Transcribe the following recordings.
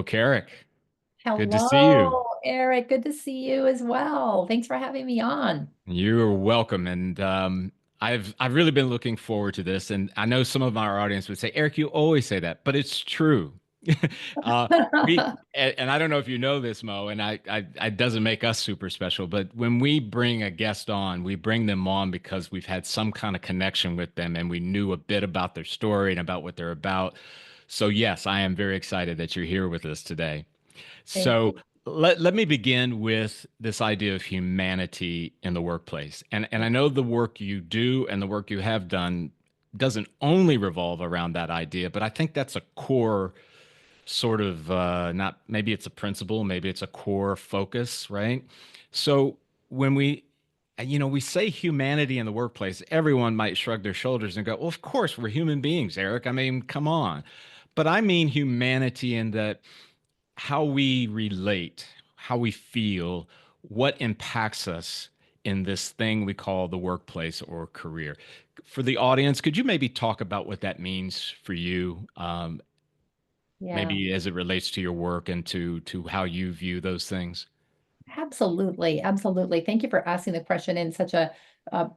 Carrick, good to see you. Hello, Eric. Good to see you as well. Thanks for having me on. You're welcome. And I've really been looking forward to this. And I know some of our audience would say, Eric, you always say that, but it's true. Uh, and I don't know if you know this, Mo, and it doesn't make us super special, but when we bring a guest on, we bring them on because we've had some kind of connection with them and we knew a bit about their story and about what they're about. So yes, I am very excited that you're here with us today. Thank So you. let me begin with this idea of humanity in the workplace. And I know the work you do and the work you have done doesn't only revolve around that idea, but I think that's a core sort of not maybe it's a principle, maybe it's a core focus, right? So when we say humanity in the workplace, everyone might shrug their shoulders and go, well, of course, we're human beings, Eric. I mean, come on. But I mean humanity in that how we relate, how we feel, what impacts us in this thing we call the workplace or career. For the audience, could you maybe talk about what that means for you, Yeah, maybe as it relates to your work and to how you view those things? absolutely. Absolutely. Thank you for asking the question in such a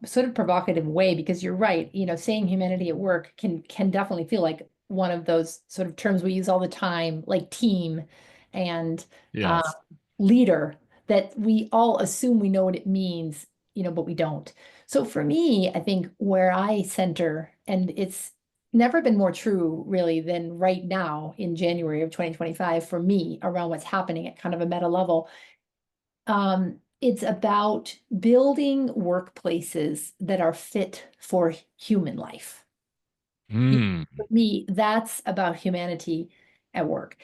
sort of provocative way, because you're right. Saying humanity at work can definitely feel like one of those sort of terms we use all the time, like team and uh, Yes. leader, that we all assume we know what it means, but we don't. So for me, I think where I center, and it's never been more true really than right now in January of 2025 for me around what's happening at kind of a meta level. It's about building workplaces that are fit for human life. Mm, For me, that's about humanity at work.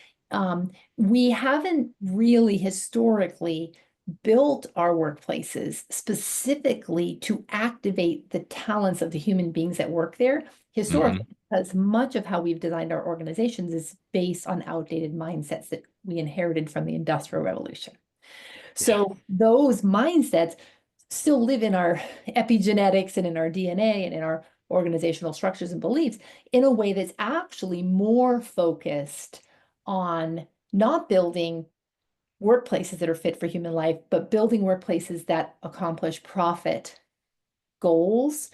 We haven't really historically built our workplaces specifically to activate the talents of the human beings that work there hmm. historically, because much of how we've designed our organizations is based on outdated mindsets that we inherited from the Industrial Revolution. Yeah. So those mindsets still live in our epigenetics and in our DNA and in our organizational structures and beliefs in a way that's actually more focused on not building workplaces that are fit for human life, but building workplaces that accomplish profit goals,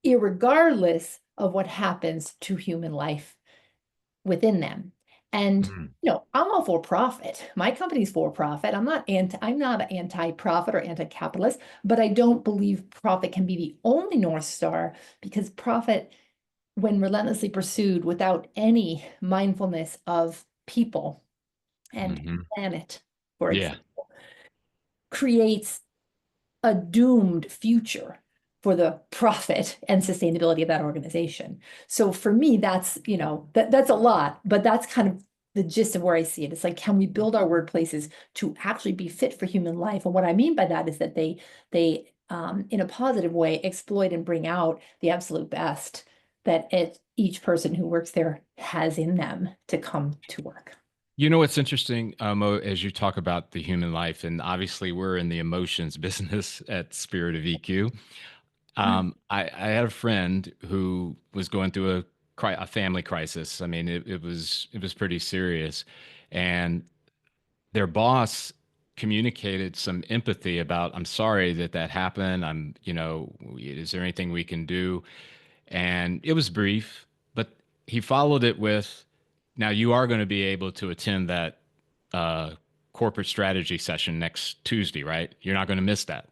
irregardless of what happens to human life within them. And Mm. I'm all for profit. My company's for profit. I'm not anti-profit or anti-capitalist, but I don't believe profit can be the only North Star, because profit, when relentlessly pursued without any mindfulness of people and Hmm. planet, for Yeah. example, creates a doomed future for the profit and sustainability of that organization. So for me, that's a lot, but that's kind of the gist of where I see it. It's like, can we build our workplaces to actually be fit for human life? And what I mean by that is that they in a positive way, exploit and bring out the absolute best each person who works there has in them to come to work. You know what's interesting, Mo, as you talk about the human life, and obviously we're in the emotions business at Spirit of EQ. I had a friend who was going through a family crisis. I mean, it was pretty serious, and their boss communicated some empathy about, I'm sorry that that happened. Is there anything we can do? And it was brief, but he followed it with, now you are going to be able to attend that uh, corporate strategy session next Tuesday, right? You're not going to miss that.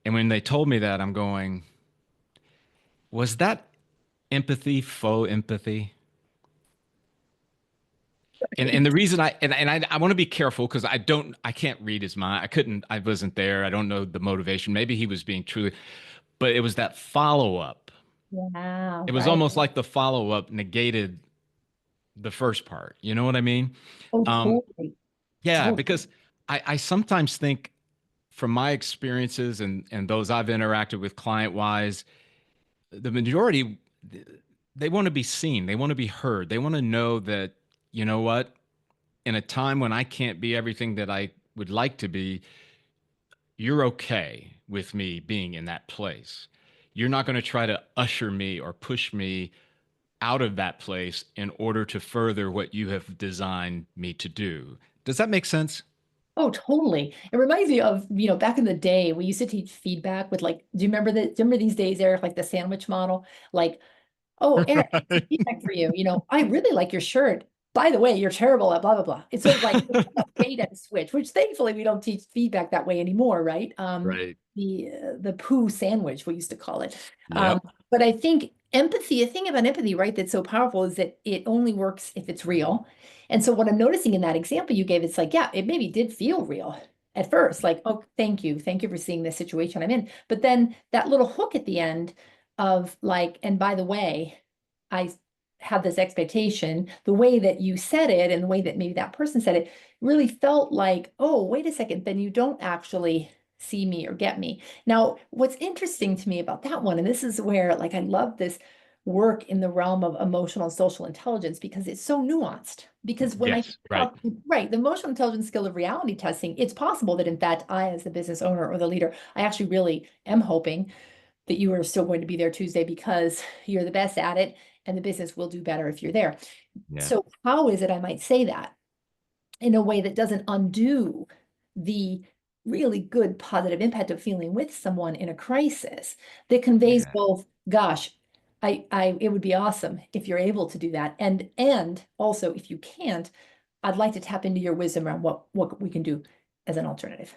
And when they told me that, I'm going, was that empathy, faux empathy? And the reason I want to be careful because I can't read his mind. I wasn't there. I don't know the motivation. Maybe he was being truly, but it was that follow up. Yeah, It was right. almost like the follow up negated the first part. You know what I mean? Oh, Um, totally. yeah, Totally. because I sometimes think from my experiences and those I've interacted with client wise, the majority, they want to be seen, they want to be heard, they want to know that, you know what, in a time when I can't be everything that I would like to be, you're okay with me being in that place. You're not going to try to usher me or push me out of that place in order to further what you have designed me to do. Does that make sense? Oh, totally. It reminds me of, back in the day, we used to teach feedback with like, do you remember these days, Eric, like the sandwich model? Like, oh, Eric, I have some Right. feedback for you. I really like your shirt. By the way, you're terrible at blah, blah, blah. It's sort of like a bait and switch, which thankfully we don't teach feedback that way anymore, right? Right. The poo sandwich, we used to call it. Um, Yep. but I think empathy, a thing about empathy, right, that's so powerful is that it only works if it's real. And so what I'm noticing in that example you gave, it's like, yeah, it maybe did feel real at first, like, oh, thank you. Thank you for seeing the situation I'm in. But then that little hook at the end of like, and by the way, I had this expectation, the way that you said it and the way that maybe that person said it really felt like, oh, wait a second, then you don't actually see me or get me. Now, what's interesting to me about that one, and this is where like I love this work in the realm of emotional and social intelligence because it's so nuanced. Because when I think Yes. Right. about, right, the emotional intelligence skill of reality testing, it's possible that in fact, I, as the business owner or the leader, I actually really am hoping that you are still going to be there Tuesday because you're the best at it and the business will do better if you're there. Yeah. So, how is it I might say that in a way that doesn't undo the really good positive impact of feeling with someone in a crisis that conveys Yeah. both, gosh, it would be awesome if you're able to do that. And also if you can't, I'd like to tap into your wisdom around what we can do as an alternative.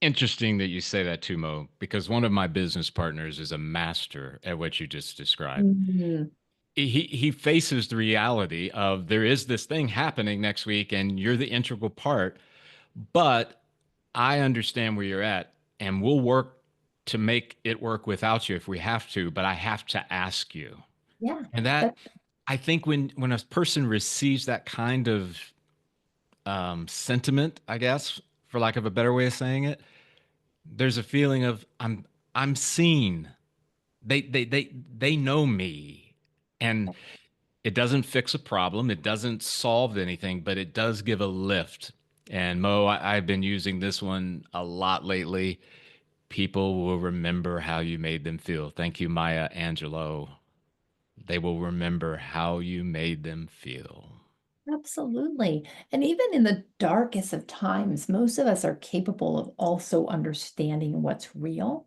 Interesting that you say that too, Mo, because one of my business partners is a master at what you just described. Mhm. He faces the reality of there is this thing happening next week and you're the integral part, but I understand where you're at and we'll work to make it work without you if we have to, but I have to ask you. Yeah. And That, that I think when a person receives that kind of sentiment, I guess, for lack of a better way of saying it, there's a feeling of I'm seen. They know me. And it doesn't fix a problem. It doesn't solve anything, but it does give a lift. And Mo, I've been using this one a lot lately. People will remember how you made them feel. Thank you, Maya Angelou. They will remember how you made them feel. Absolutely. And even in the darkest of times, most of us are capable of also understanding what's real.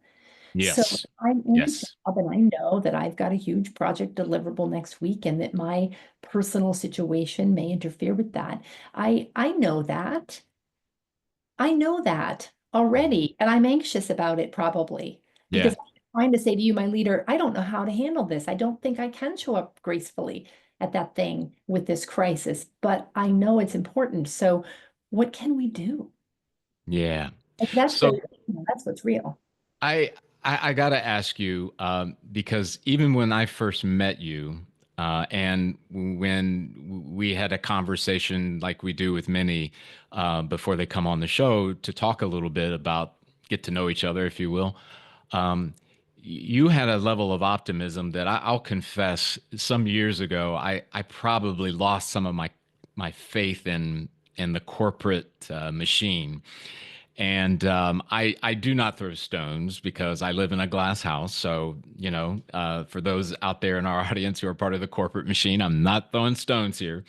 So Yes. I'm in a Yes. job and I know that I've got a huge project deliverable next week and that my personal situation may interfere with that. I know that. I know that Mhm. already, and I'm anxious about it probably because Yeah. I'm trying to say to you, my leader, I don't know how to handle this. I don't think I can show up gracefully at that thing with this crisis, but I know it's important. So what can we do? Yeah. And that's So that's what's real. I I gotta ask you because even when I first met you, and when we had a conversation like we do with many before they come on the show to talk a little bit about get to know each other, if you will, um, you had a level of optimism that I'll confess some years ago I probably lost some of my faith in the corporate machine. And I do not throw stones because I live in a glass house. So, for those out there in our audience who are part of the corporate machine, I'm not throwing stones here.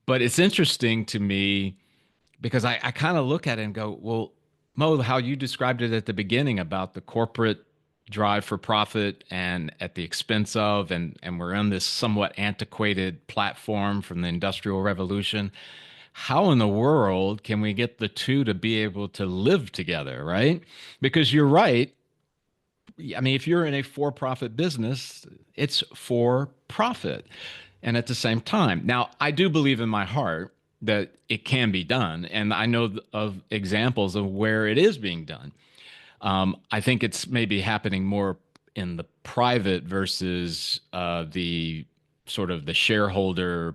But it's interesting to me because I kind of look at it and go, well, Mo, how you described it at the beginning about the corporate drive for profit and at the expense of, and we're on this somewhat antiquated platform from the Industrial Revolution. How in the world can we get the two to be able to live together, right? Because you're right. I mean, if you're in a for profit business, it's for profit. And at the same time, now I do believe in my heart that it can be done. And I know of examples of where it is being done. I think it's maybe happening more in the private versus the sort of the shareholder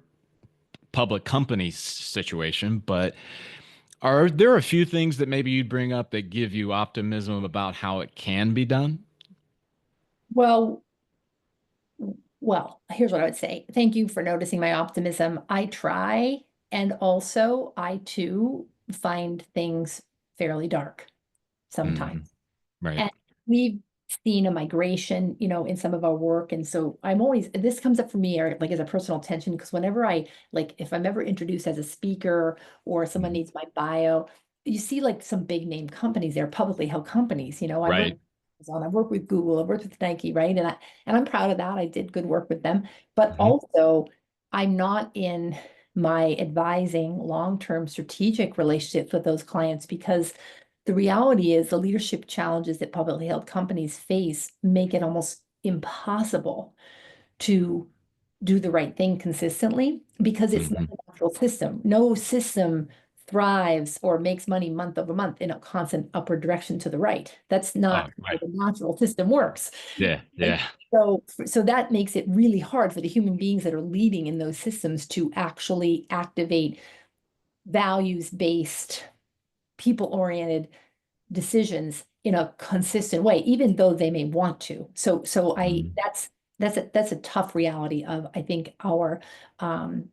public company situation. But are there a few things that maybe you'd bring up that give you optimism about how it can be done? Well, well, here's what I would say. Thank you for noticing my optimism. I try, and also I too find things fairly dark Hmm. sometimes. Right. And we've seen a migration, in some of our work. And so this comes up for me, or like as a personal tension, because whenever if I'm ever introduced as a speaker or someone Mhm. needs my bio, you see like some big name companies, they're publicly held companies. I work Right. with Amazon, I work with Google, I worked with Nike, right? And I'm proud of that. I did good work with them. But Mhm. also, I'm not in my advising long-term strategic relationships with those clients because the reality is the leadership challenges that publicly held companies face make it almost impossible to do the right thing consistently because it's not Mhm. a natural system. No system thrives or makes money month over month in a constant upward direction to the right. That's Oh, not how right. the natural system works. Yeah. Right? Yeah. So that makes it really hard for the human beings that are leading in those systems to actually activate values-based, people-oriented decisions in a consistent way, even though they may want to. So I Mm. that's a tough reality of I think um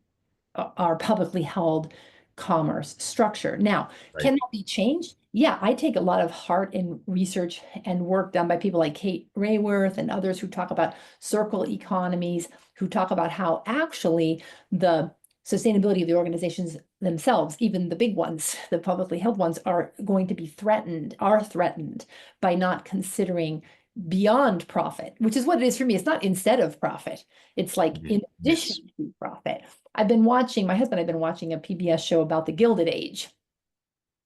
our publicly held commerce structure. Now, Right. can that be changed? Yeah, I take a lot of heart in research and work done by people like Kate Rayworth and others who talk about circle economies, who talk about how actually the sustainability of the organizations themselves, even the big ones, the publicly held ones, are threatened by not considering beyond profit, which is what it is for me. It's not instead of profit. It's like in Yes. addition to profit. My husband, I've been watching a PBS show about the Gilded Age.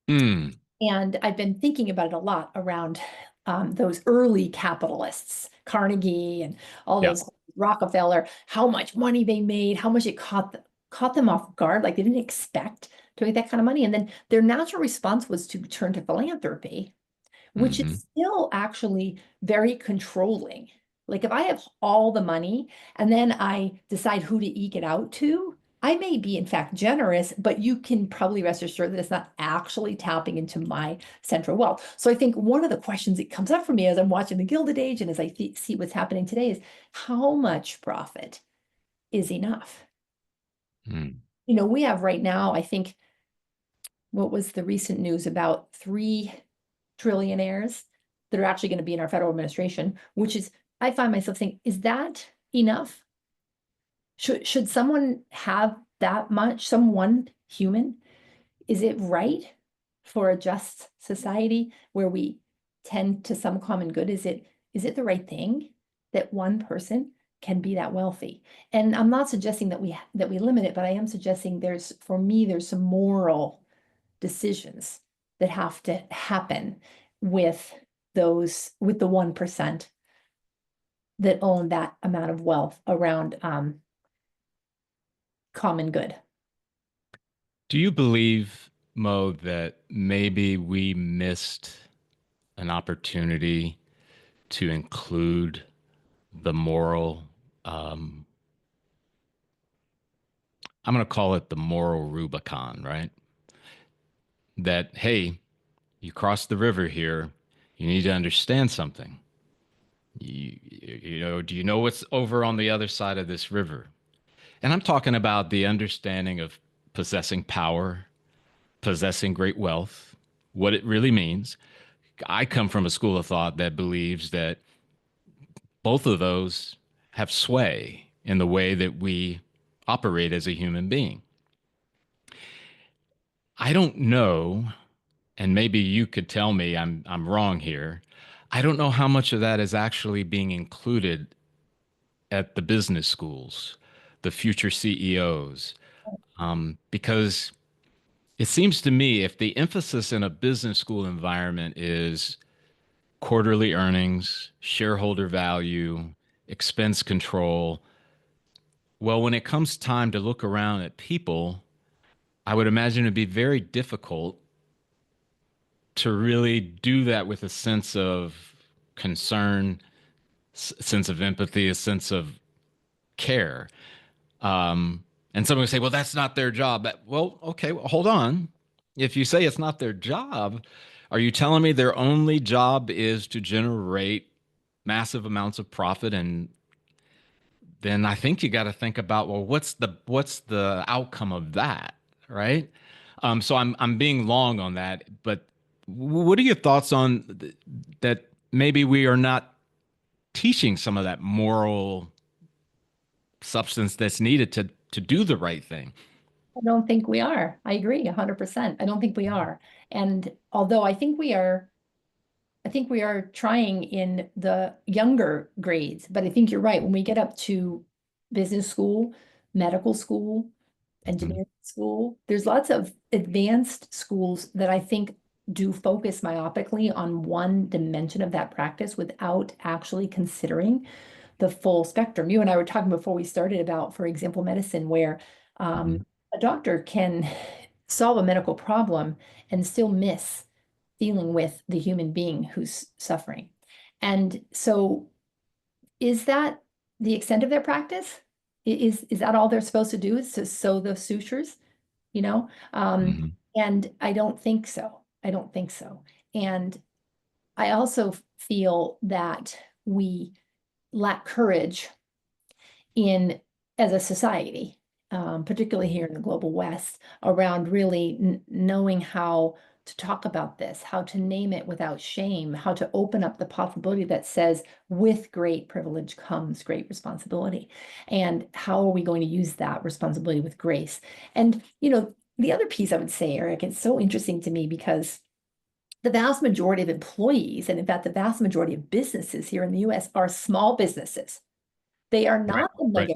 Mm. And I've been thinking about it a lot around those early capitalists, Carnegie and all Yeah. those Rockefeller, how much money they made, how much it caught them off guard. Like they didn't expect to make that kind of money. And then their natural response was to turn to philanthropy, which Hmm. is still actually very controlling. Like if I have all the money and then I decide who to eke it out to, I may be in fact generous, but you can probably rest assured that it's not actually tapping into my central wealth. So I think one of the questions that comes up for me as I'm watching the Gilded Age and as I see what's happening today is how much profit is enough? Mm. We have right now, I think, what was the recent news about three trillionaires that are actually going to be in our federal administration, which is, I find myself saying, is that enough? Should someone have that much, someone human? Is it right for a just society where we tend to some common good? Is it the right thing that one person can be that wealthy? And I'm not suggesting that we limit it, but I am suggesting for me, there's some moral decisions that have to happen with with the 1% that own that amount of wealth around common good. Do you believe, Mo, that maybe we missed an opportunity to include the moral, um, I'm going to call it the moral Rubicon, right? That, hey, you cross the river here, you need to understand something. Do you know what's over on the other side of this river? And I'm talking about the understanding of possessing power, possessing great wealth, what it really means. I come from a school of thought that believes that both of those have sway in the way that we operate as a human being. I don't know, and maybe you could tell me I'm wrong here. I don't know how much of that is actually being included at the business schools, the future CEOs, because it seems to me if the emphasis in a business school environment is quarterly earnings, shareholder value, expense control, well, when it comes time to look around at people, I would imagine it'd be very difficult to really do that with a sense of concern, sense of empathy, a sense of care. And someone would say, well, that's not their job. Well, okay, well, hold on. If you say it's not their job, are you telling me their only job is to generate massive amounts of profit? And then I think you got to think about, well, what's the outcome of that, right? So I'm being long on that, but what are your thoughts on that? Maybe we are not. teaching some of that moral substance that's needed to do the right thing. I don't think we are. I agree 100%. I don't think we are. And although I think we are trying in the younger grades, but I think you're right. When we get up to business school, medical school, Mhm. engineering school, there's lots of advanced schools that I think do focus myopically on one dimension of that practice without actually considering the full spectrum. You and I were talking before we started about, for example, medicine, where Mhm. a doctor can solve a medical problem and still miss dealing with the human being who's suffering. And so, is that the extent of their practice? Is that all they're supposed to do is to sew the sutures? You know? Mhm. And I don't think so. I don't think so. And I also feel that we lack courage in as a society, particularly here in the global West, around really knowing how to talk about this, how to name it without shame, how to open up the possibility that says, with great privilege comes great responsibility. And how are we going to use that responsibility with grace? And, the other piece I would say, Eric, it's so interesting to me because the vast majority of employees, and in fact, the vast majority of businesses here in the US are small businesses. They are Right. not the Right. mega.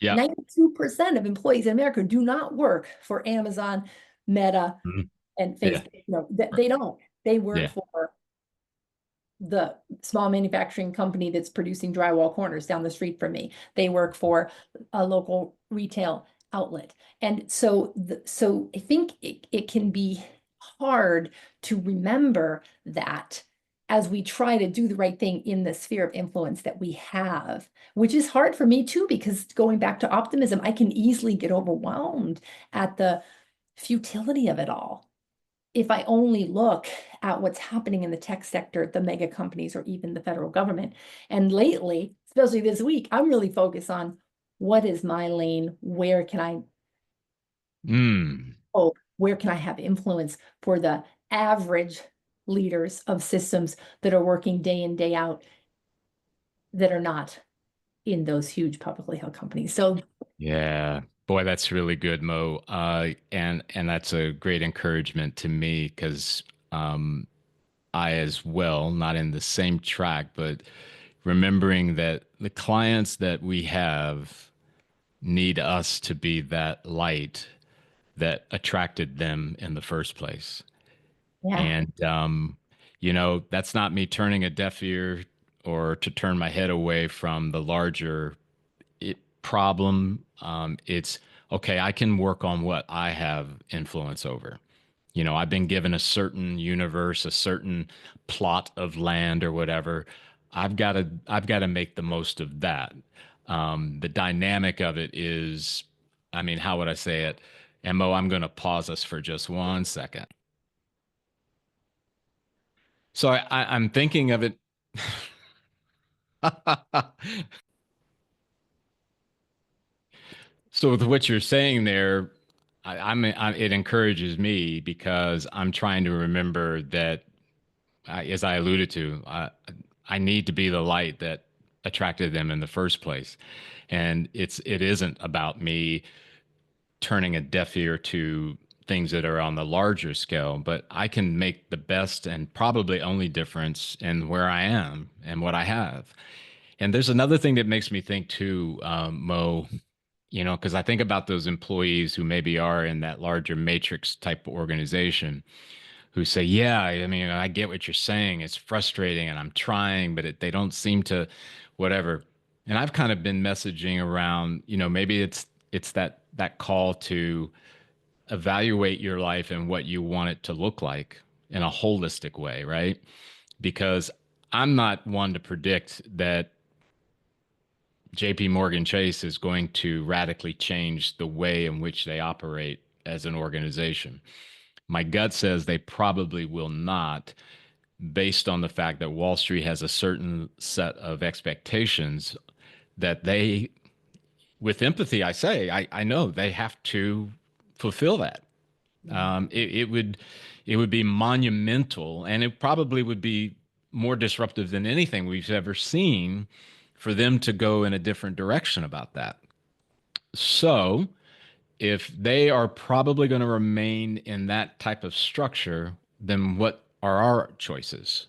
Yeah. 92% of employees in America do not work for Amazon, Meta, Mhm. and Yeah. Facebook. Right. They don't. They work Yeah. for the small manufacturing company that's producing drywall corners down the street from me. They work for a local retail outlet. And so I think it can be hard to remember that as we try to do the right thing in the sphere of influence that we have, which is hard for me too, because going back to optimism, I can easily get overwhelmed at the futility of it all if I only look at what's happening in the tech sector, the mega companies, or even the federal government. And lately, especially this week, I'm really focused on what is my lane? Where can I Mm. hope? Where can I have influence for the average leaders of systems that are working day in, day out that are not in those huge publicly held companies? So, Yeah. Boy, that's really good, Mo. And that's a great encouragement to me because I as well, not in the same track, but remembering that the clients that we have need us to be that light that attracted them in the first place. yeah. And, that's not me turning a deaf ear or to turn my head away from the larger problem. It's okay, I can work on what I have influence over. I've been given a certain universe, a certain plot of land or whatever. I've got to make the most of that. The dynamic of it is, I mean, how would I say it? Mo, I'm going to pause us for just 1 second. So I'm thinking of it. So with what you're saying there, it encourages me because I'm trying to remember that, as I alluded to, I need to be the light that attracted them in the first place, and it isn't about me turning a deaf ear to things that are on the larger scale, but I can make the best and probably only difference in where I am and what I have. And there's another thing that makes me think too, Mo, because I think about those employees who maybe are in that larger matrix type of organization who say, yeah, I mean, I get what you're saying. It's frustrating and I'm trying, but they don't seem to, whatever. And I've kind of been messaging around, maybe it's that call to evaluate your life and what you want it to look like in a holistic way, right? Because I'm not one to predict that JP Morgan Chase is going to radically change the way in which they operate as an organization. My gut says they probably will not, based on the fact that Wall Street has a certain set of expectations that they, with empathy, I say, I know they have to fulfill that. It would be monumental, and it probably would be. more disruptive than anything we've ever seen for them to go in a different direction about that. So, if they are probably going to remain in that type of structure, then what are our choices?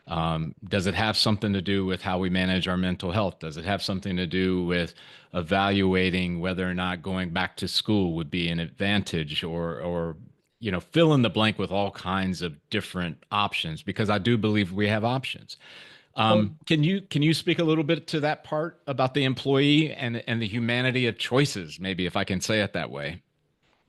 Does it have something to do with how we manage our mental health? Does it have something to do with evaluating whether or not going back to school would be an advantage, or fill in the blank with all kinds of different options? Because I do believe we have options. Can you speak a little bit to that part about the employee and the humanity of choices, maybe if I can say it that way?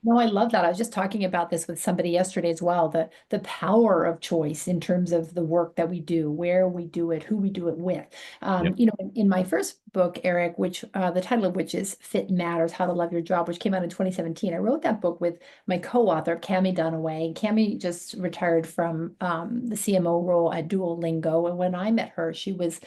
No, I love that. I was just talking about this with somebody yesterday as well. The power of choice in terms of the work that we do, where we do it, who we do it with. Yep. In my first book, Eric, which the title of which is Fit Matters: How to Love Your Job, which came out in 2017. I wrote that book with my co-author, Cami Dunaway. Cami just retired from the CMO role at Duolingo. And when I met her, she was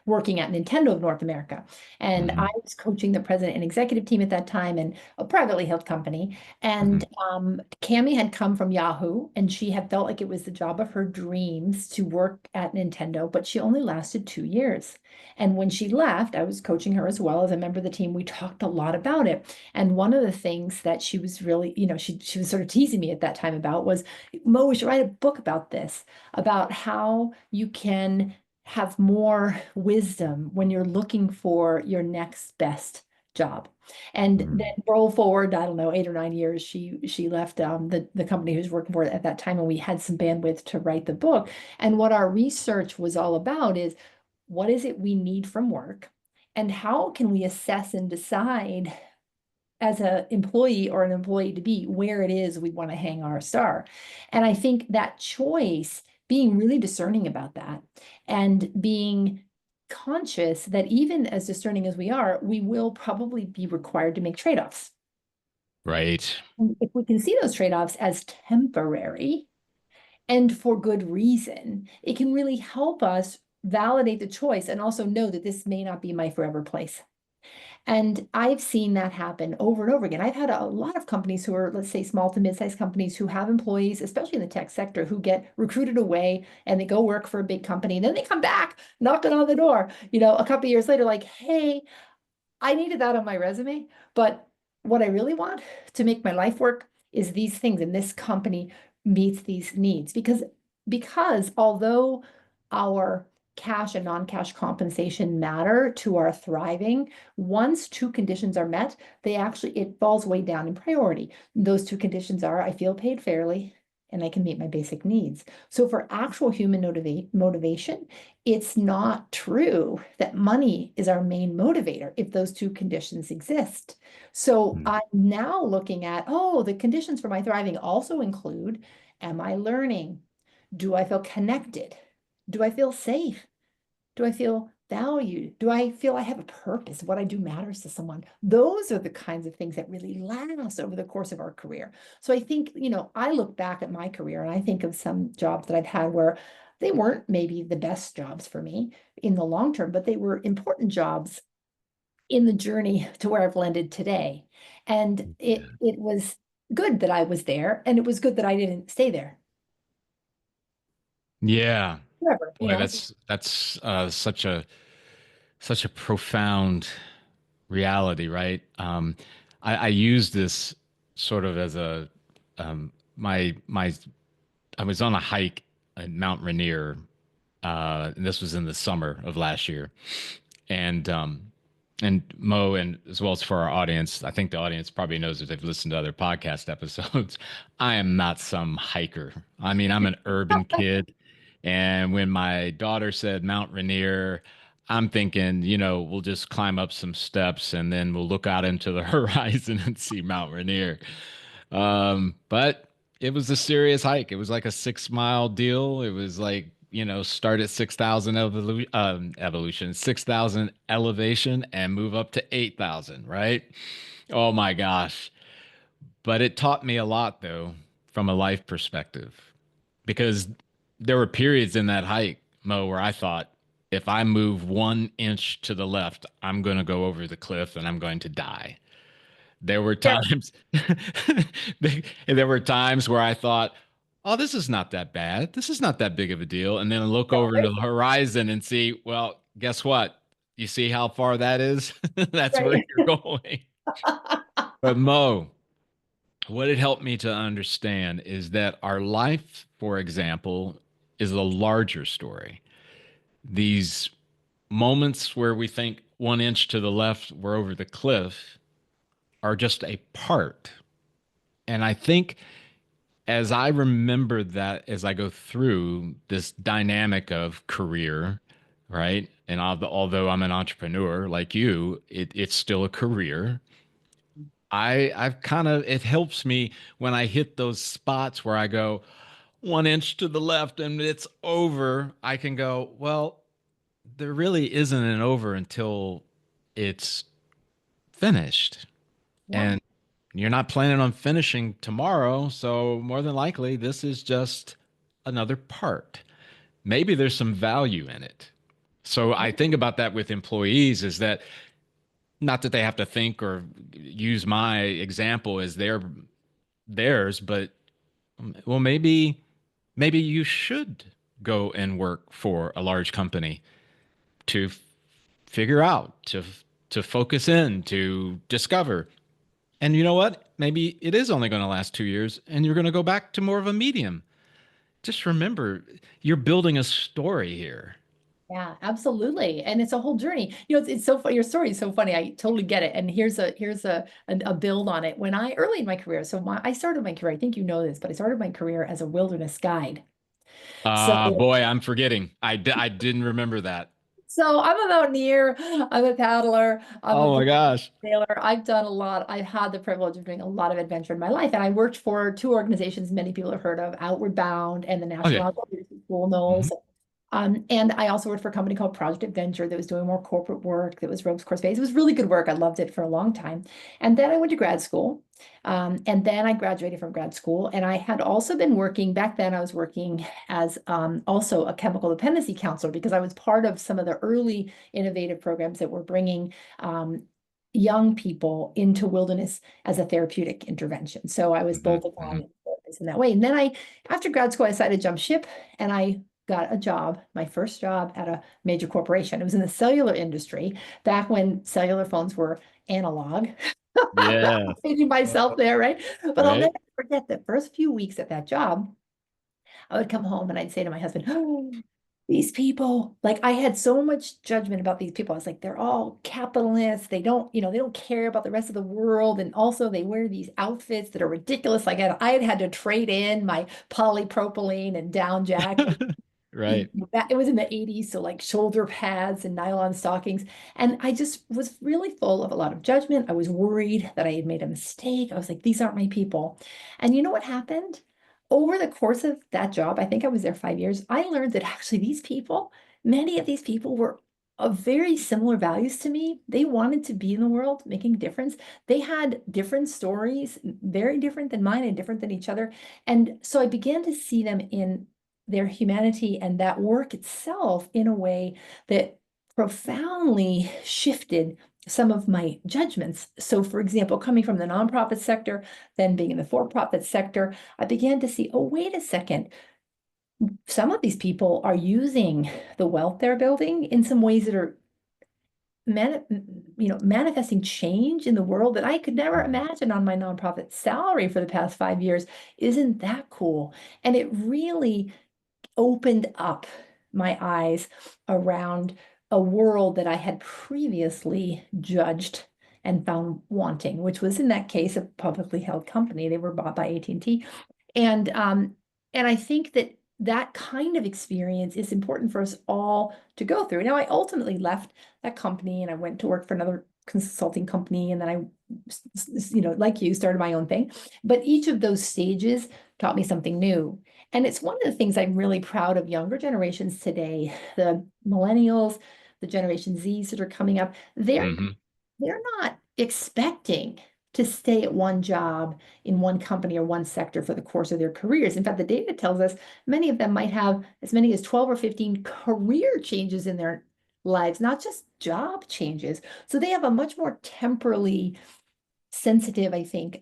working at Nintendo of North America. And I Hmm. was coaching the president and executive team at that time in a privately held company. And Hmm. Cami had come from Yahoo, and she had felt like it was the job of her dreams to work at Nintendo, but she only lasted 2 years. And when she left, I was coaching her as well as a member of the team. We talked a lot about it. And one of the things that she was really, she was sort of teasing me at that time about was, Mo, we should write a book about this, about how you can have more wisdom when you're looking for your next best job. And then Hmm. roll forward, I don't know, 8 or 9 years, she left the company who was working for it at that time, and we had some bandwidth to write the book. And what our research was all about is, what is it we need from work, and how can we assess and decide as an employee or an employee to be where it is we want to hang our star. And I think that choice, being really discerning about that and being conscious that even as discerning as we are, we will probably be required to make trade-offs. Right. And if we can see those trade-offs as temporary and for good reason, it can really help us validate the choice and also know that this may not be my forever place. And I've seen that happen over and over again. I've had a lot of companies who are, let's say, small to mid-sized companies who have employees, especially in the tech sector, who get recruited away and they go work for a big company. And then they come back knocking on the door, a couple of years later, like, hey, I needed that on my resume, but what I really want to make my life work is these things, and this company meets these needs. Because although our cash and non-cash compensation matter to our thriving, once two conditions are met, it falls way down in priority. Those two conditions are, I feel paid fairly and I can meet my basic needs. So for actual human motivation, it's not true that money is our main motivator if those two conditions exist. So Hmm. I'm now looking at, oh, the conditions for my thriving also include, am I learning? Do I feel connected? Do I feel safe? Do I feel valued? Do I feel I have a purpose? What I do matters to someone. Those are the kinds of things that really last over the course of our career. So I think, I look back at my career and I think of some jobs that I've had where they weren't maybe the best jobs for me in the long term, but they were important jobs in the journey to where I've landed today. And it was good that I was there, and it was good that I didn't stay there Yeah. forever, Boy, that's such a profound reality, right? I use this sort of as a my I was on a hike at Mount Rainier, and this was in the summer of last year, and Mo, and as well as for our audience, I think the audience probably knows if they've listened to other podcast episodes. I am not some hiker. I mean, I'm an urban kid, and when my daughter said Mount Rainier, I'm thinking, we'll just climb up some steps and then we'll look out into the horizon and see Mount Rainier. But it was a serious hike. It was like a 6 mile deal. It was like, start at 6,000 evolution, 6,000 elevation and move up to 8,000, right? Oh my gosh. But it taught me a lot though, from a life perspective, because there were periods in that hike, Mo, where I thought, if I move 1 inch to the left, I'm going to go over the cliff and I'm going to die. There were Yeah. times, there were times where I thought, oh, this is not that bad. This is not that big of a deal. And then look over into the horizon and see, well, guess what? You see how far that is? That's where Right. you're going. But Mo, what it helped me to understand is that our life, for example, is a larger story. These moments where we think 1 inch to the left, we're over the cliff, are just a part. And I think as I remember that as I go through this dynamic of career, right? And although I'm an entrepreneur like you, it's still a career. I've kind of, it helps me when I hit those spots where I go 1 inch to the left and it's over. I can go, well, there really isn't an over until it's finished. Yeah. And you're not planning on finishing tomorrow. So, more than likely, this is just another part. Maybe there's some value in it. So, I think about that with employees is that not that they have to think or use my example as theirs, but well, maybe you should go and work for a large company to figure out, to focus in, to discover. And you know what? Maybe it is only going to last 2 years and you're going to go back to more of a medium. Just remember, you're building a story here. Yeah, absolutely. And it's a whole journey. It's so funny. Your story is so funny. I totally get it. And here's a build on it. When I early in my career, I started my career, I think you know this, but I started my career as a wilderness guide. So Boy, I'm forgetting. I didn't remember that. so I'm a mountaineer, I'm a paddler, I'm a Oh my book gosh. sailor. I've done a lot. I've had the privilege of doing a lot of adventure in my life. And I worked for two organizations many people have heard of, Outward Bound and the National Okay. Outdoor School knows. Mhm. And I also worked for a company called Project Adventure that was doing more corporate work, that was ropes course based. It was really good work. I loved it for a long time. And then I went to grad school. And then I graduated from grad school. And I had also been working, back then I was working as also a chemical dependency counselor because I was part of some of the early innovative programs that were bringing young people into wilderness as a therapeutic intervention. So I was Mhm. both upon Mhm. in that way. And then after grad school, I decided to jump ship and I got a job, my first job at a major corporation. It was in the cellular industry back when cellular phones were analog. Yeah. Aging myself there, right? But I'll Right. never forget the first few weeks at that job. I would come home and I'd say to my husband, oh, these people, like I had so much judgment about these people. I was like, they're all capitalists. They don't care about the rest of the world. And also they wear these outfits that are ridiculous. Like I had had to trade in my polypropylene and down jacket. Right. It was in the 80s, so like shoulder pads and nylon stockings. And I just was really full of a lot of judgment. I was worried that I had made a mistake. I was like, these aren't my people. And you know what happened? Over the course of that job, I think I was there 5 years, I learned that actually many of these people were of very similar values to me. They wanted to be in the world, making a difference. They had different stories, very different than mine and different than each other. And so I began to see them in their humanity and that work itself in a way that profoundly shifted some of my judgments. So, for example, coming from the nonprofit sector, then being in the for-profit sector, I began to see, oh, wait a second, some of these people are using the wealth they're building in some ways that are manifesting change in the world that I could never Mhm. imagine on my nonprofit salary for the past 5 years. Isn't that cool? And it really opened up my eyes around a world that I had previously judged and found wanting, which was in that case a publicly held company. They were bought by AT&T. And I think that that kind of experience is important for us all to go through. Now, I ultimately left that company and I went to work for another consulting company, and then like you, started my own thing. But each of those stages taught me something new. And it's one of the things I'm really proud of younger generations today, the millennials, the Generation Zs that are coming up. Mhm. They're not expecting to stay at one job in one company or one sector for the course of their careers. In fact, the data tells us many of them might have as many as 12 or 15 career changes in their lives, not just job changes. So they have a much more temporally sensitive, I think,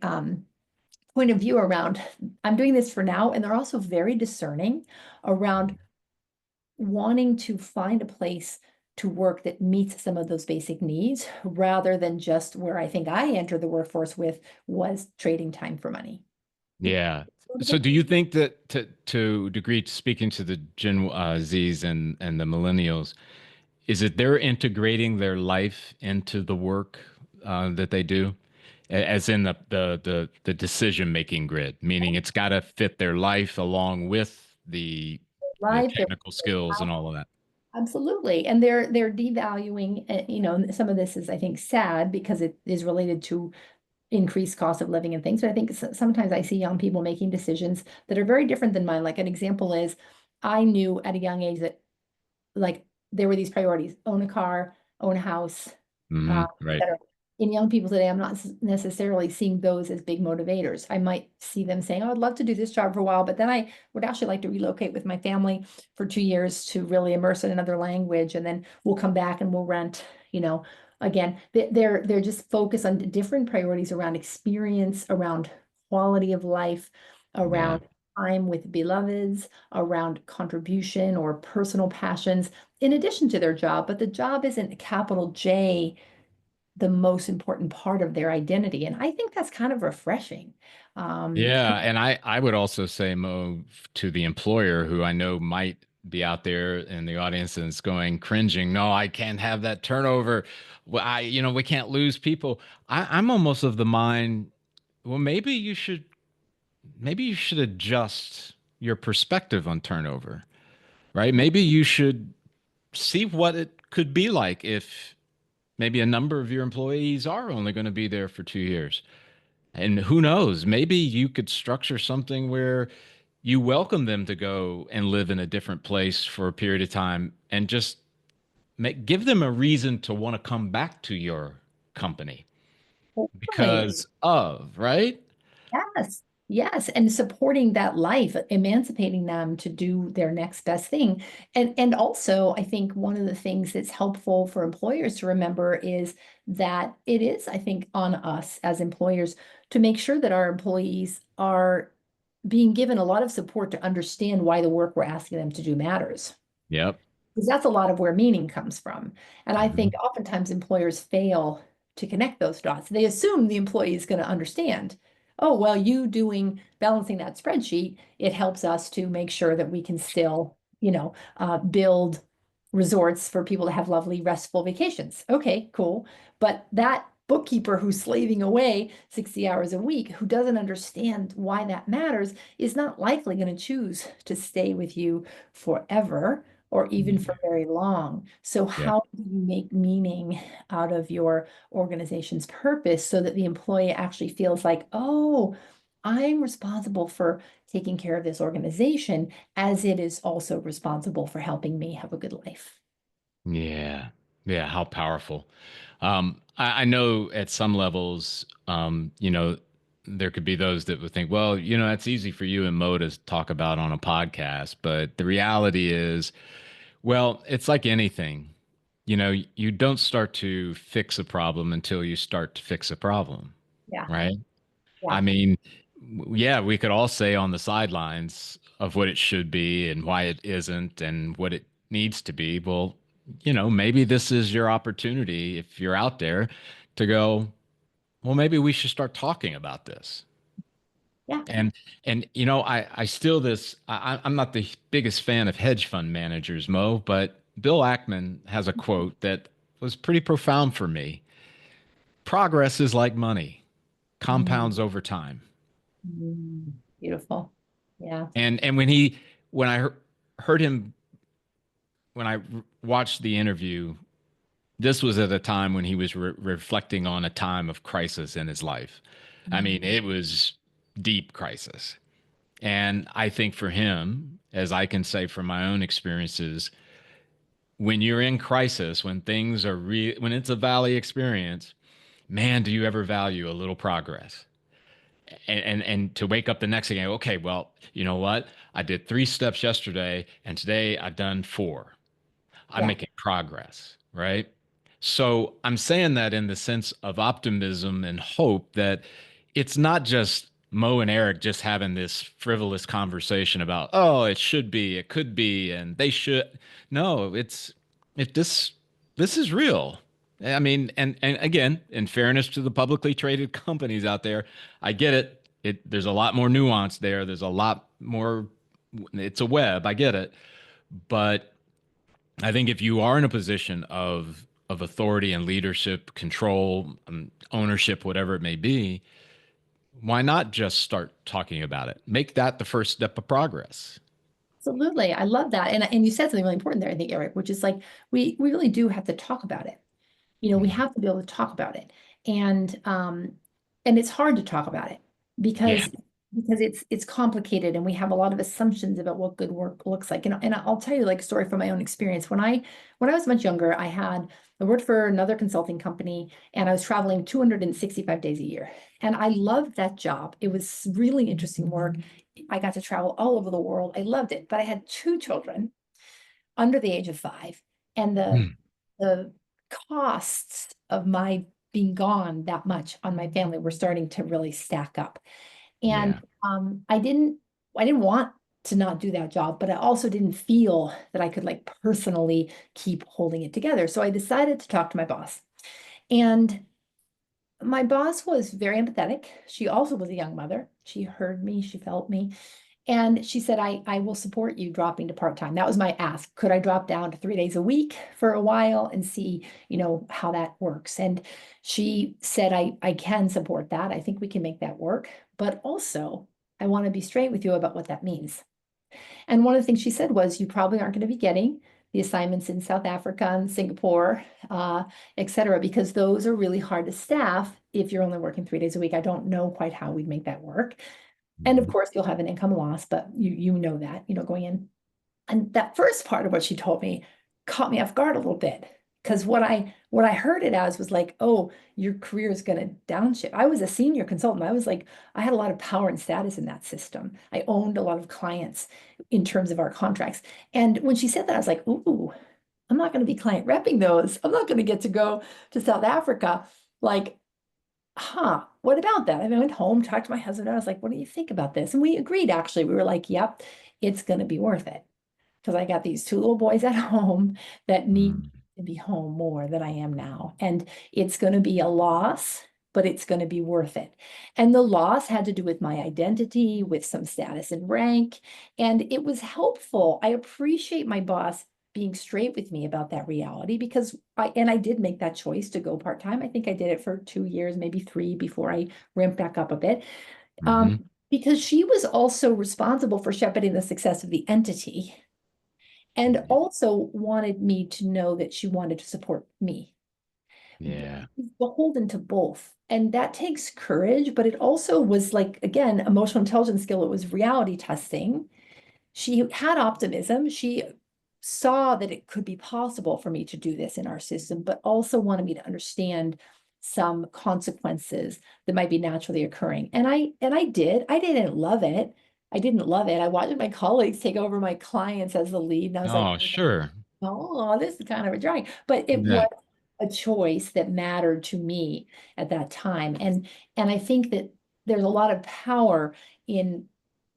point of view around, I'm doing this for now, and they're also very discerning around wanting to find a place to work that meets some of those basic needs rather than just where I think I entered the workforce with was trading time for money. It's Yeah. sort of So do interesting. you think that to degree speaking to the Gen Zs and the millennials, is it they're integrating their life into the work that they do? As in the decision making grid, meaning it's got to fit their life along with the Live, technical skills and all of that. absolutely. And they're devaluing, and some of this is, I think, sad because it is related to increased cost of living and things. But I think sometimes I see young people making decisions that are very different than mine. Like an example is I knew at a young age that like there were these priorities: own a car, own a house, et Right. cetera. In young people today, I'm not necessarily seeing those as big motivators. I might see them saying, "Oh, I'd love to do this job for a while, but then I would actually like to relocate with my family for 2 years to really immerse in another language, and then we'll come back and we'll rent." You know, again, they're just focused on different priorities around experience, around quality of life, Yeah. around time with beloveds, around contribution or personal passions in addition to their job, but the job isn't a capital J, the most important part of their identity. And I think that's kind of refreshing. Yeah, and I would also say, Mo, to the employer who I know might be out there in the audience and is going cringing, no, I can't have that turnover. Well, we can't lose people. I'm almost of the mind, well, maybe you should adjust your perspective on turnover, right? Maybe you should see what it could be like if maybe a number of your employees are only going to be there for 2 years. And who knows, maybe you could structure something where you welcome them to go and live in a different place for a period of time and just give them a reason to want to come back to your company Totally. because of, right? Yes. Yes. And supporting that life, emancipating them to do their next best thing. And also, I think one of the things that's helpful for employers to remember is that it is, I think, on us as employers to make sure that our employees are being given a lot of support to understand why the work we're asking them to do matters. Yep. Because that's a lot of where meaning comes from. And I think Mhm. oftentimes employers fail to connect those dots. They assume the employee is going to understand. Oh, well, you doing balancing that spreadsheet, it helps us to make sure that we can still, build resorts for people to have lovely, restful vacations. Okay, cool. But that bookkeeper who's slaving away 60 hours a week, who doesn't understand why that matters, is not likely going to choose to stay with you forever or even for very long. So Yeah. how do you make meaning out of your organization's purpose so that the employee actually feels like, oh, I'm responsible for taking care of this organization as it is also responsible for helping me have a good life. Yeah. Yeah. How powerful. I know at some levels, there could be those that would think, well, that's easy for you and Mo to talk about on a podcast. But the reality is, well, it's like anything. You don't start to fix a problem until you start to fix a problem, Yeah, right? I yeah. mean, yeah, we could all say on the sidelines of what it should be and why it isn't and what it needs to be. Well, maybe this is your opportunity if you're out there to go, well, maybe we should start talking about this. Yeah. And I still I'm not the biggest fan of hedge fund managers, Mo, but Bill Ackman has a quote that was pretty profound for me. Progress is like money, Mm, compounds over time. beautiful. Yeah. And when I heard him when I watched the interview, this was at a time when he was reflecting on a time of crisis in his life. I mean, Mm, it was deep crisis. And I think for him, as I can say from my own experiences, when you're in crisis, when it's a valley experience, man, do you ever value a little progress? And to wake up the next day and go, okay, well, you know what? I did 3 steps yesterday, and today I've done 4. I'm yeah. making progress, right? So I'm saying that in the sense of optimism and hope that it's not just Mo and Eric just having this frivolous conversation about, oh, it should be, it could be, and they should. No, it's if this is real. I mean, and again, in fairness to the publicly traded companies out there, I get it. There's a lot more nuance there. There's a lot more. It's a web. I get it, but I think if you are in a position of authority and leadership, control, ownership, whatever it may be, why not just start talking about it? Make that the first step of progress. Absolutely. I love that. And you said something really important there, I think, Eric, which is like we really do have to talk about it. We Mhm. have to be able to talk about it. And and it's hard to talk about it Yeah. because it's complicated and we have a lot of assumptions about what good work looks like. And I'll tell you like a story from my own experience. When I was much younger, I worked for another consulting company and I was traveling 265 days a year. And I loved that job. It was really interesting work. I got to travel all over the world. I loved it. But I had two children under the age of 5, and Mm. the costs of my being gone that much on my family were starting to really stack up. And Yeah. I didn't want to not do that job, but I also didn't feel that I could like personally keep holding it together. So I decided to talk to my boss. And my boss was very empathetic. She also was a young mother. She heard me, she felt me. And she said, I will support you dropping to part-time. That was my ask. Could I drop down to 3 days a week for a while and see, how that works? And she said, I can support that. I think we can make that work. But also, I want to be straight with you about what that means. And one of the things she said was, you probably aren't going to be getting the assignments in South Africa and Singapore, et cetera, because those are really hard to staff if you're only working 3 days a week. I don't know quite how we'd make that work. And of Mhm. course, you'll have an income loss, but you know that, going in. And that first part of what she told me caught me off guard a little bit. Because what I heard it as was like, oh, your career is going to downshift. I was a senior consultant. I was like, I had a lot of power and status in that system. I owned a lot of clients in terms of our contracts. And when she said that, I was like, ooh, I'm not going to be client repping those. I'm not going to get to go to South Africa. Like, what about that? I went home, talked to my husband. I was like, what do you think about this? And we agreed, actually. We were like, yep, it's going to be worth it. Because I got these two little boys at home that need Mm. to be home more than I am now. And it's going to be a loss, but it's going to be worth it. And the loss had to do with my identity, with some status and rank. And it was helpful. I appreciate my boss being straight with me about that reality because I did make that choice to go part-time. I think I did it for 2 years, maybe 3 before I ramped back up a bit. Mhm. Because she was also responsible for shepherding the success of the entity and Yeah. also wanted me to know that she wanted to support me. Yeah. She's beholden to both. And that takes courage, but it also was like, again, emotional intelligence skill. It was reality testing. She had optimism. She saw that it could be possible for me to do this in our system, but also wanted me to understand some consequences that might be naturally occurring. And I did. I didn't love it. I didn't love it. I watched my colleagues take over my clients as the lead, and I was like, Oh, sure. oh, this is kind of a drag. But it Yeah. was a choice that mattered to me at that time. And I think that there's a lot of power in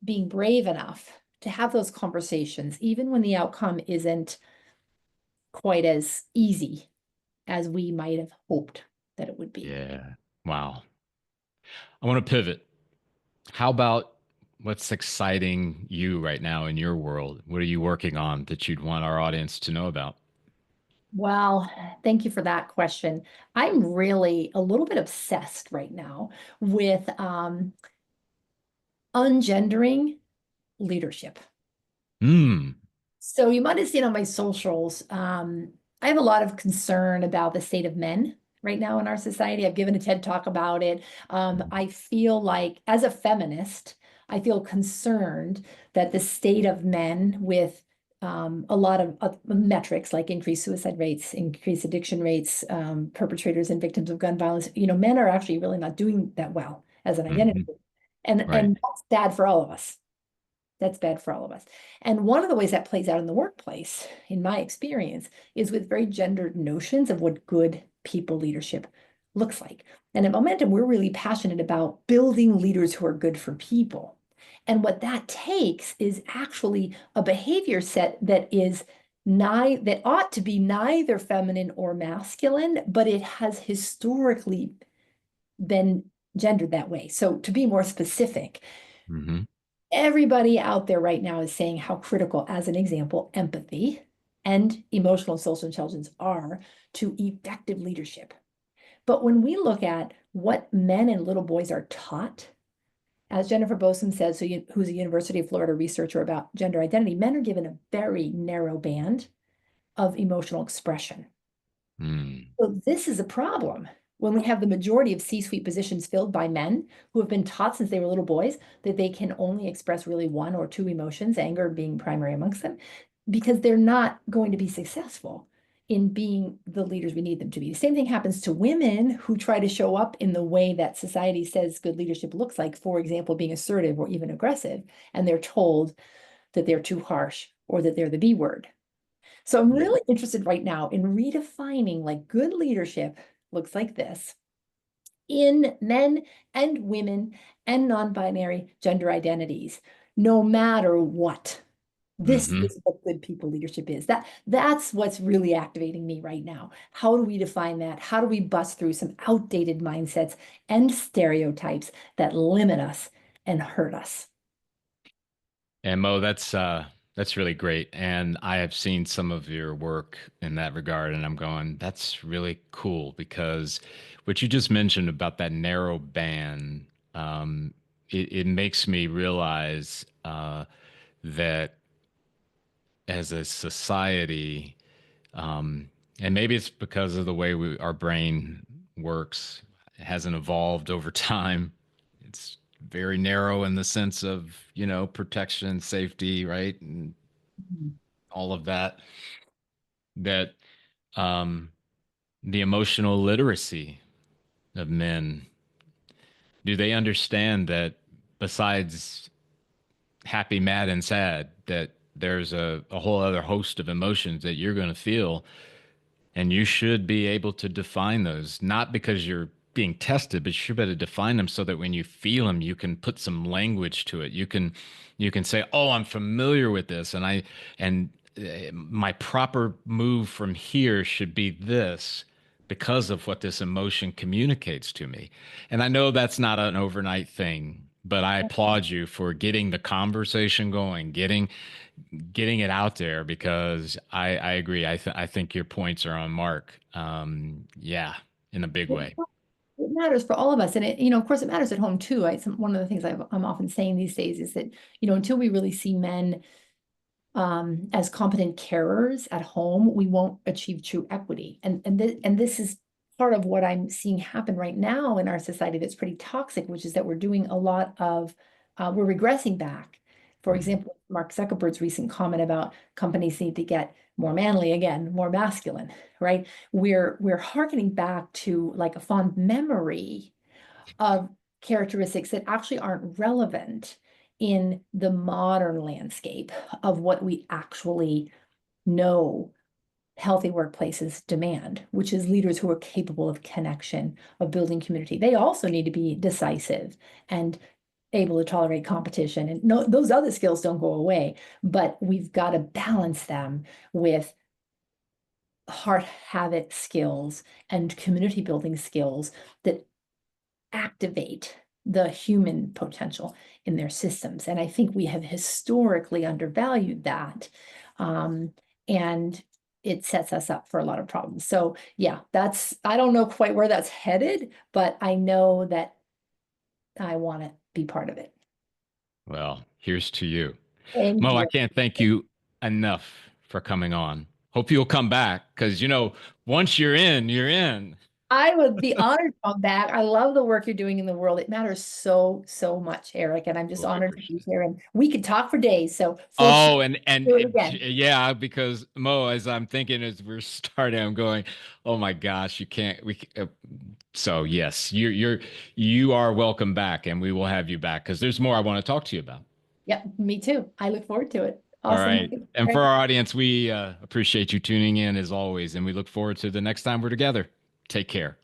being brave enough to have those conversations, even when the outcome isn't quite as easy as we might have hoped that it would be. Yeah. Wow. I want to pivot. How about what's exciting you right now in your world? What are you working on that you'd want our audience to know about? Well, thank you for that question. I'm really a little bit obsessed right now with ungendering leadership. Hmm. So you might have seen on my socials, I have a lot of concern about the state of men right now in our society. I've given a TED talk about it. I feel like, as a feminist, I feel concerned that the state of men, with a lot of metrics like increased suicide rates, increased addiction rates, perpetrators and victims of gun violence, men are actually really not doing that well as an identity. Hmm. And Right. that's bad for all of us. That's bad for all of us. And one of the ways that plays out in the workplace, in my experience, is with very gendered notions of what good people leadership looks like. And at Momentum, we're really passionate about building leaders who are good for people. And what that takes is actually a behavior set that is that ought to be neither feminine or masculine, but it has historically been gendered that way. So to be more specific, Hmm. everybody out there right now is saying how critical, as an example, empathy and emotional and social intelligence are to effective leadership. But when we look at what men and little boys are taught, as Jennifer Bosom says, who's a University of Florida researcher about gender identity, men are given a very narrow band of emotional expression. Mm. So this is a problem when we have the majority of C-suite positions filled by men who have been taught since they were little boys that they can only express really one or two emotions, anger being primary amongst them, because they're not going to be successful in being the leaders we need them to be. The same thing happens to women who try to show up in the way that society says good leadership looks like, for example, being assertive or even aggressive, and they're told that they're too harsh or that they're the B word. So I'm Mm. really interested right now in redefining like good leadership looks like this in men and women and non-binary gender identities, no matter what. This Hmm. is what good people leadership is. That's what's really activating me right now. How do we define that? How do we bust through some outdated mindsets and stereotypes that limit us and hurt us? And Mo, that's really great. And I have seen some of your work in that regard, and I'm going, that's really cool because what you just mentioned about that narrow band, it makes me realize that as a society, and maybe it's because of the way our brain works, it hasn't evolved over time. It's very narrow in the sense of, protection, safety, right? And Mhm. all of that, that um, the emotional literacy of men, do they understand that besides happy, mad, and sad, that there's a whole other host of emotions that you're going to feel. And you should be able to define those, not because you're being tested, but you should be able to define them so that when you feel them, you can put some language to it. You can say, "Oh, I'm familiar with this, and my proper move from here should be this because of what this emotion communicates to me." And I know that's not an overnight thing, but I applaud you for getting the conversation going, getting it out there because I agree. I think your points are on mark. Yeah, in a big way. It matters for all of us. And of course, it matters at home too. One of the things I'm often saying these days is that, until we really see men as competent carers at home, we won't achieve true equity. And this is part of what I'm seeing happen right now in our society that's pretty toxic, which is that we're doing a lot of we're regressing back. For Mhm. example, Mark Zuckerberg's recent comment about companies need to get more manly again, more masculine, right? We're harkening back to like a fond memory of characteristics that actually aren't relevant in the modern landscape of what we actually know healthy workplaces demand, which is leaders who are capable of connection, of building community. They also need to be decisive and able to tolerate competition. And no, those other skills don't go away, but we've got to balance them with heart habit skills and community building skills that activate the human potential in their systems. And I think we have historically undervalued that. Um, and it sets us up for a lot of problems. So yeah, I don't know quite where that's headed, but I know that I want to be part of it. Well, here's to you, Thank Mo. I you. can't thank you enough for coming on. Hope you'll come back because once you're in, you're in. I would be honored to come back. I love the work you're doing in the world. It matters so, so much, Eric, and I'm just Oh, I honored to be appreciate it. here. And we could talk for days. So for sure, Oh, and do it again. yeah, because Mo, as I'm thinking as we're starting, I'm going, oh my gosh, you can't. So yes, you are welcome back, and we will have you back because there's more I want to talk to you about. Yep, me too. I look forward to it. All Awesome. right, and for our audience, we appreciate you tuning in as always, and we look forward to the next time we're together. Take care.